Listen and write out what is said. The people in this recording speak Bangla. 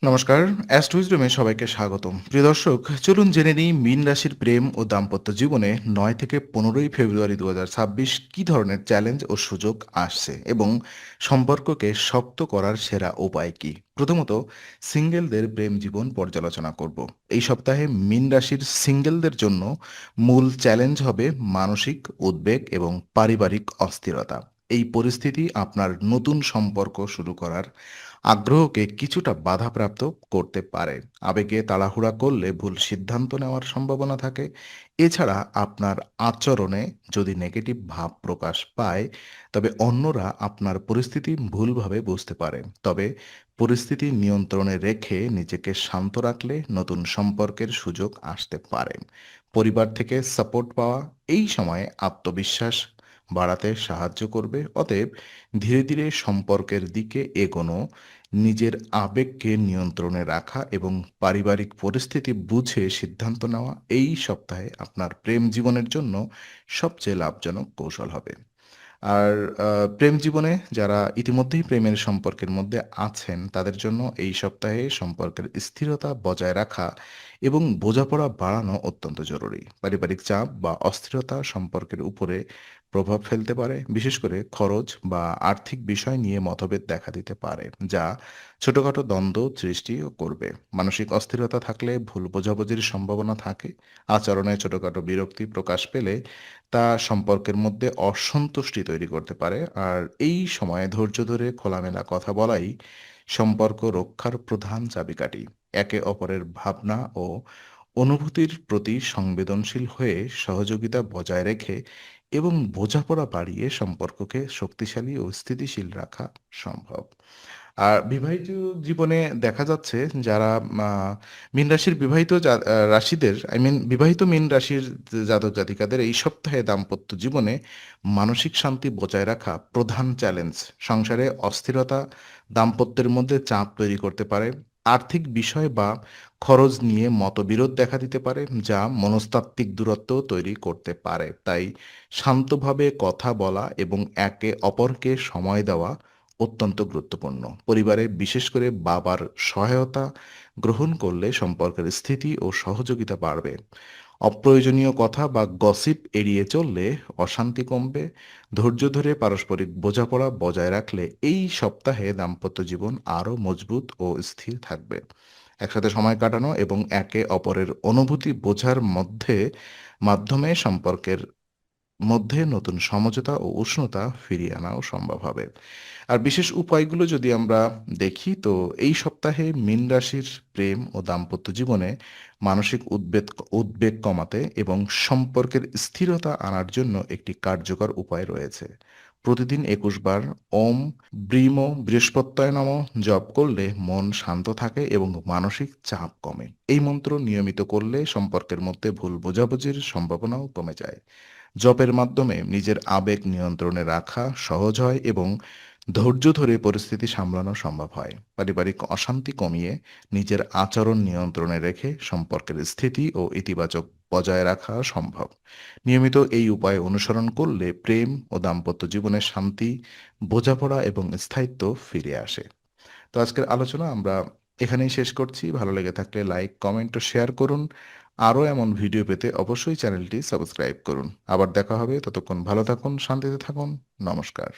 নমস্কার, অ্যাস্ট্রোইজডমে সবাইকে স্বাগতম। প্রিয় দর্শক, চলুন জেনে নিই মীন রাশির প্রেম ও দাম্পত্য জীবনে ৯ থেকে ১৫ই ফেব্রুয়ারি ২০২৬ কী ধরনের চ্যালেঞ্জ ও সুযোগ আসছে এবং সম্পর্ককে শক্ত করার সেরা উপায় কী। প্রথমত, সিঙ্গেলদের প্রেম জীবন পর্যালোচনা করব। এই সপ্তাহে মীন রাশির সিঙ্গেলদের জন্য মূল চ্যালেঞ্জ হবে মানসিক উদ্বেগ এবং পারিবারিক অস্থিরতা। এই পরিস্থিতি আপনার নতুন সম্পর্ক শুরু করার আগ্রহকে কিছুটা বাধাপ্রাপ্ত করতে পারে। আবেগে তাড়াহুড়া করলে ভুল সিদ্ধান্ত নেওয়ার সম্ভাবনা থাকে। এছাড়া আপনার আচরণে যদি নেগেটিভ ভাব প্রকাশ পায়, তবে অন্যরা আপনার পরিস্থিতি ভুলভাবে বুঝতে পারে। তবে পরিস্থিতি নিয়ন্ত্রণে রেখে নিজেকে শান্ত রাখলে নতুন সম্পর্কের সুযোগ আসতে পারে। পরিবার থেকে সাপোর্ট পাওয়া এই সময়ে আত্মবিশ্বাস বাড়াতে সাহায্য করবে। অতএব ধীরে ধীরে সম্পর্কের দিকে এগোনো, নিজের আবেগকে নিয়ন্ত্রণে রাখা এবং পারিবারিক পরিস্থিতি বুঝে সিদ্ধান্ত নেওয়া এই সপ্তাহে আপনার প্রেম জীবনের জন্য সবচেয়ে লাভজনক কৌশল হবে। আর প্রেম জীবনে যারা ইতিমধ্যেই প্রেমের সম্পর্কের মধ্যে আছেন, তাদের জন্য এই সপ্তাহে সম্পর্কের স্থিরতা বজায় রাখা এবং বোঝাপড়া বাড়ানো অত্যন্ত জরুরি। পারিবারিক চাপ বা অস্থিরতা সম্পর্কের উপরে প্রভাব ফেলতে পারে, বিশেষ করে খরচ বা আর্থিক বিষয় নিয়ে মতভেদ দেখা দিতে পারে, যা ছোটখাটো দ্বন্দ্ব সৃষ্টিও করবে। মানসিক অস্থিরতা থাকলে ভুল বোঝাবুঝির সম্ভাবনা থাকে। আচরণে ছোটখাটো বিরক্তি প্রকাশ পেলে তা সম্পর্কের মধ্যে অসন্তুষ্টি তৈরি করতে পারে। আর এই সময়ে ধৈর্য ধরে খোলামেলা কথা বলাই সম্পর্ক রক্ষার প্রধান চাবিকাঠি। একে অপরের ভাবনা ও অনুভূতির প্রতি সংবেদনশীল হয়ে সহযোগিতা বজায় রেখে এবং বোঝাপড়া বাড়িয়ে সম্পর্ককে শক্তিশালী ও স্থিতিশীল রাখা সম্ভব। আর বিবাহিত জীবনে দেখা যাচ্ছে যারা আ মীন রাশির বিবাহিত রাশিদের বিবাহিত মীন রাশির জাতক জাতিকাদের এই সপ্তাহে দাম্পত্য জীবনে মানসিক শান্তি বজায় রাখা প্রধান চ্যালেঞ্জ। সংসারে অস্থিরতা দাম্পত্যের মধ্যে চাপ তৈরি করতে পারে। আর্থিক বিষয় বা খরচ নিয়ে মতবিরোধ দেখা দিতে পারে, যা মনস্তাত্ত্বিক দূরত্ব তৈরি করতে পারে। তাই শান্তভাবে কথা বলা এবং একে অপরকে সময় দেওয়া অত্যন্ত গুরুত্বপূর্ণ। পরিবারে বিশেষ করে বাবার সহায়তা গ্রহণ করলে সম্পর্কের স্থিতি ও সহযোগিতা বাড়বে। অপ্রয়োজনীয় কথা বা গসিপ এড়িয়ে চললে অশান্তি কমবে। ধৈর্য ধরে পারস্পরিক বোঝাপড়া বজায় রাখলে এই সপ্তাহে দাম্পত্য জীবন আরও মজবুত ও স্থির থাকবে। একসাথে সময় কাটানো এবং একে অপরের অনুভূতি বোঝার মাধ্যমে সম্পর্কের মধ্যে নতুন সমঝোতা ও উষ্ণতা ফিরিয়ে আনাও সম্ভব হবে। আর বিশেষ উপায়গুলো যদি আমরা দেখি, তো এই সপ্তাহে মীন রাশির প্রেম ও দাম্পত্য জীবনে মানসিক উদ্বেগ কমাতে এবং সম্পর্কের স্থিরতা আনার জন্য একটি কার্যকর উপায় রয়েছে। প্রতিদিন ২১ বার ওম ব্রিম বৃহস্পত্যায় নম জপ করলে মন শান্ত থাকে এবং মানসিক চাপ কমে। এই মন্ত্র নিয়মিত করলে সম্পর্কের মধ্যে ভুল বোঝাবুঝির সম্ভাবনাও কমে যায়। জপের মাধ্যমে নিজের আবেগ নিয়ন্ত্রণে রাখা সহজ হয় এবং ধৈর্য ধরে পরিস্থিতি সামলানো সম্ভব হয়। পারিবারিক অশান্তি কমিয়ে নিজের আচরণ নিয়ন্ত্রণে রেখে সম্পর্কের স্থিতি ও ইতিবাচক বজায় রাখা সম্ভব। নিয়মিত এই উপায় অনুসরণ করলে প্রেম ও দাম্পত্য জীবনে শান্তি, বোঝাপড়া এবং স্থায়িত্ব ফিরে আসে। তো আজকের আলোচনা আমরা এখানেই শেষ করছি। ভালো লেগে থাকলে লাইক, কমেন্ট ও শেয়ার করুন। আরও এমন ভিডিও পেতে অবশ্যই চ্যানেলটি সাবস্ক্রাইব করুন। আবার দেখা হবে। ততক্ষণ ভালো থাকুন, শান্তিতে থাকুন। নমস্কার।